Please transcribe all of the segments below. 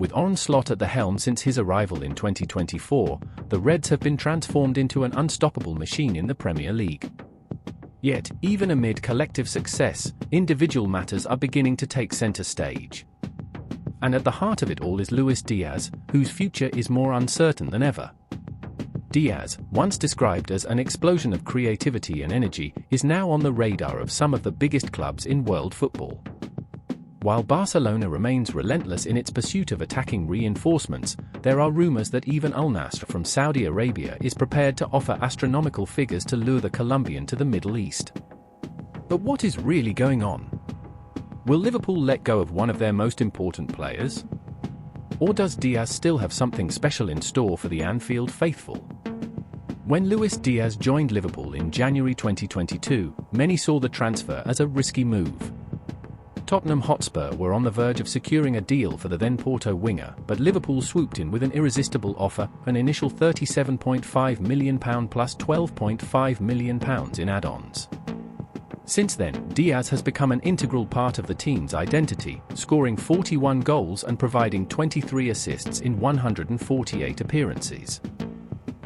With Arne Slot at the helm since his arrival in 2024, the Reds have been transformed into an unstoppable machine in the Premier League. Yet, even amid collective success, individual matters are beginning to take center stage. And at the heart of it all is Luis Díaz, whose future is more uncertain than ever. Díaz, once described as an explosion of creativity and energy, is now on the radar of some of the biggest clubs in world football. While Barcelona remains relentless in its pursuit of attacking reinforcements, there are rumors that even Al Nassr from Saudi Arabia is prepared to offer astronomical figures to lure the Colombian to the Middle East. But what is really going on? Will Liverpool let go of one of their most important players? Or does Díaz still have something special in store for the Anfield faithful? When Luis Díaz joined Liverpool in January 2022, many saw the transfer as a risky move. Tottenham Hotspur were on the verge of securing a deal for the then Porto winger, but Liverpool swooped in with an irresistible offer, an initial £37.5 million plus £12.5 million in add-ons. Since then, Díaz has become an integral part of the team's identity, scoring 41 goals and providing 23 assists in 148 appearances.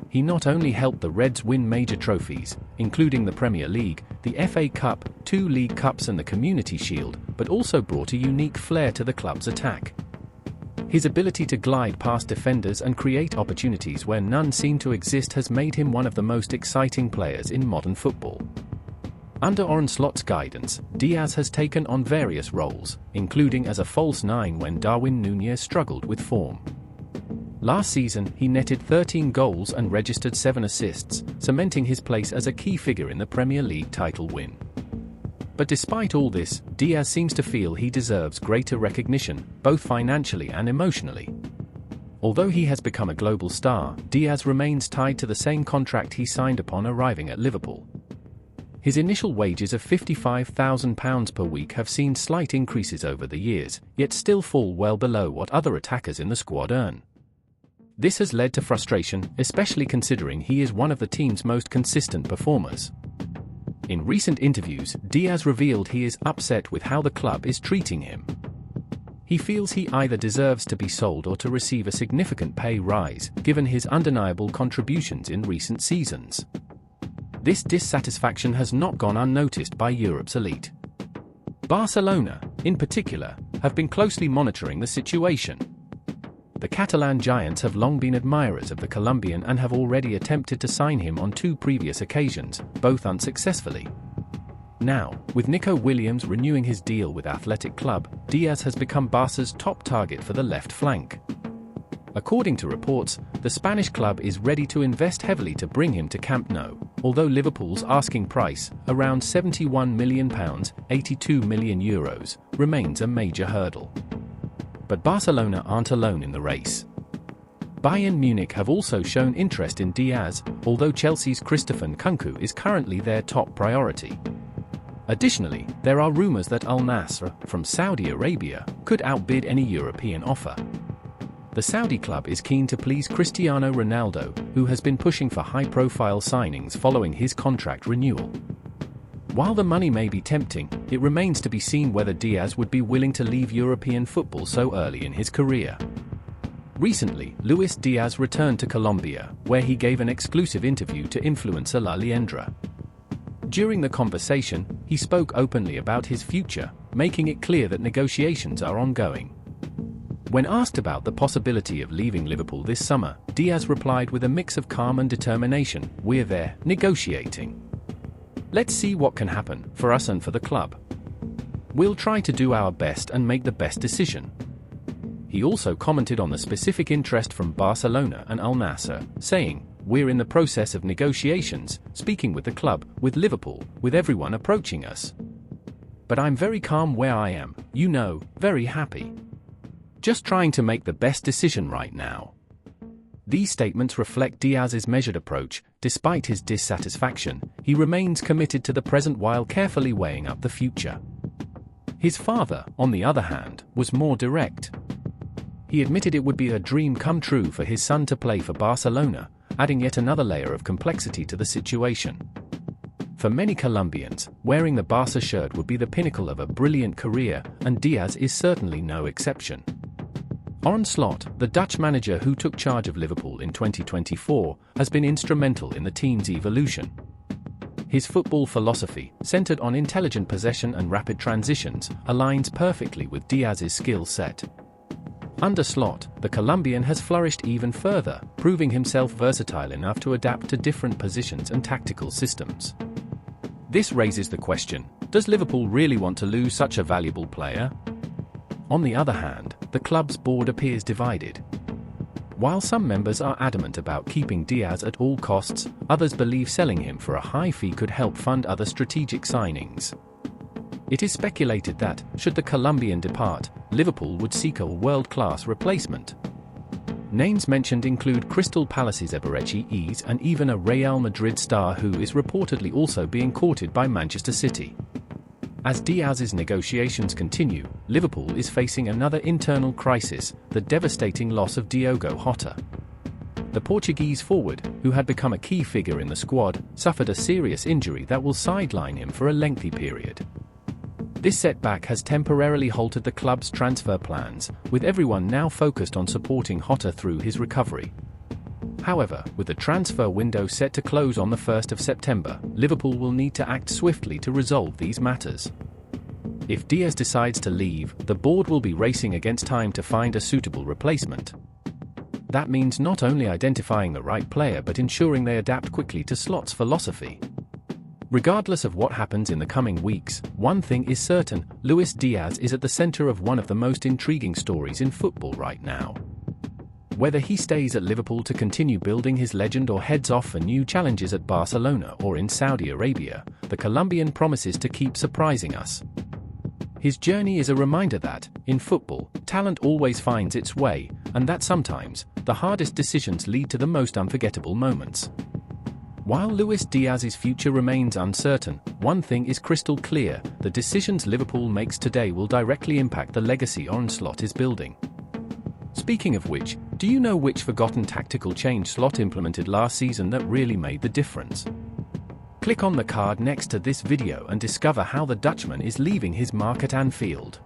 He not only helped the Reds win major trophies, including the Premier League, the FA Cup, 2 League Cups and the Community Shield, but also brought a unique flair to the club's attack. His ability to glide past defenders and create opportunities where none seem to exist has made him one of the most exciting players in modern football. Under Arne Slot's guidance, Díaz has taken on various roles, including as a false nine when Darwin Núñez struggled with form. Last season, he netted 13 goals and registered 7 assists, cementing his place as a key figure in the Premier League title win. But despite all this, Díaz seems to feel he deserves greater recognition, both financially and emotionally. Although he has become a global star, Díaz remains tied to the same contract he signed upon arriving at Liverpool. His initial wages of £55,000 per week have seen slight increases over the years, yet still fall well below what other attackers in the squad earn. This has led to frustration, especially considering he is one of the team's most consistent performers. In recent interviews, Díaz revealed he is upset with how the club is treating him. He feels he either deserves to be sold or to receive a significant pay rise, given his undeniable contributions in recent seasons. This dissatisfaction has not gone unnoticed by Europe's elite. Barcelona, in particular, have been closely monitoring the situation. The Catalan giants have long been admirers of the Colombian and have already attempted to sign him on 2 previous occasions, both unsuccessfully. Now, with Nico Williams renewing his deal with Athletic Club, Díaz has become Barca's top target for the left flank. According to reports, the Spanish club is ready to invest heavily to bring him to Camp Nou, although Liverpool's asking price, around £71 million (€82 million), remains a major hurdle. But Barcelona aren't alone in the race. Bayern Munich have also shown interest in Díaz, although Chelsea's Christopher Nkunku is currently their top priority. Additionally, there are rumors that Al Nassr, from Saudi Arabia, could outbid any European offer. The Saudi club is keen to please Cristiano Ronaldo, who has been pushing for high-profile signings following his contract renewal. While the money may be tempting, it remains to be seen whether Díaz would be willing to leave European football so early in his career. Recently, Luis Díaz returned to Colombia, where he gave an exclusive interview to influencer La Liendra. During the conversation, he spoke openly about his future, making it clear that negotiations are ongoing. When asked about the possibility of leaving Liverpool this summer, Díaz replied with a mix of calm and determination, "We're there, negotiating. Let's see what can happen, for us and for the club. We'll try to do our best and make the best decision." He also commented on the specific interest from Barcelona and Al Nassr, saying, "We're in the process of negotiations, speaking with the club, with Liverpool, with everyone approaching us. But I'm very calm where I am, very happy. Just trying to make the best decision right now." These statements reflect Díaz's measured approach. Despite his dissatisfaction, he remains committed to the present while carefully weighing up the future. His father, on the other hand, was more direct. He admitted it would be a dream come true for his son to play for Barcelona, adding yet another layer of complexity to the situation. For many Colombians, wearing the Barca shirt would be the pinnacle of a brilliant career, and Díaz is certainly no exception. Arne Slot, the Dutch manager who took charge of Liverpool in 2024, has been instrumental in the team's evolution. His football philosophy, centered on intelligent possession and rapid transitions, aligns perfectly with Díaz's skill set. Under Slot, the Colombian has flourished even further, proving himself versatile enough to adapt to different positions and tactical systems. This raises the question, does Liverpool really want to lose such a valuable player? On the other hand, the club's board appears divided. While some members are adamant about keeping Díaz at all costs, others believe selling him for a high fee could help fund other strategic signings. It is speculated that, should the Colombian depart, Liverpool would seek a world-class replacement. Names mentioned include Crystal Palace's Eberechi and even a Real Madrid star who is reportedly also being courted by Manchester City. As Díaz's negotiations continue, Liverpool is facing another internal crisis, the devastating loss of Diogo Jota. The Portuguese forward, who had become a key figure in the squad, suffered a serious injury that will sideline him for a lengthy period. This setback has temporarily halted the club's transfer plans, with everyone now focused on supporting Jota through his recovery. However, with the transfer window set to close on the 1st of September, Liverpool will need to act swiftly to resolve these matters. If Díaz decides to leave, the board will be racing against time to find a suitable replacement. That means not only identifying the right player but ensuring they adapt quickly to Slot's philosophy. Regardless of what happens in the coming weeks, one thing is certain: Luis Díaz is at the center of one of the most intriguing stories in football right now. Whether he stays at Liverpool to continue building his legend or heads off for new challenges at Barcelona or in Saudi Arabia, the Colombian promises to keep surprising us. His journey is a reminder that, in football, talent always finds its way, and that sometimes, the hardest decisions lead to the most unforgettable moments. While Luis Díaz's future remains uncertain, one thing is crystal clear: the decisions Liverpool makes today will directly impact the legacy Arne Slot is building. Speaking of which, do you know which forgotten tactical change Slot implemented last season that really made the difference? Click on the card next to this video and discover how the Dutchman is leaving his mark at Anfield.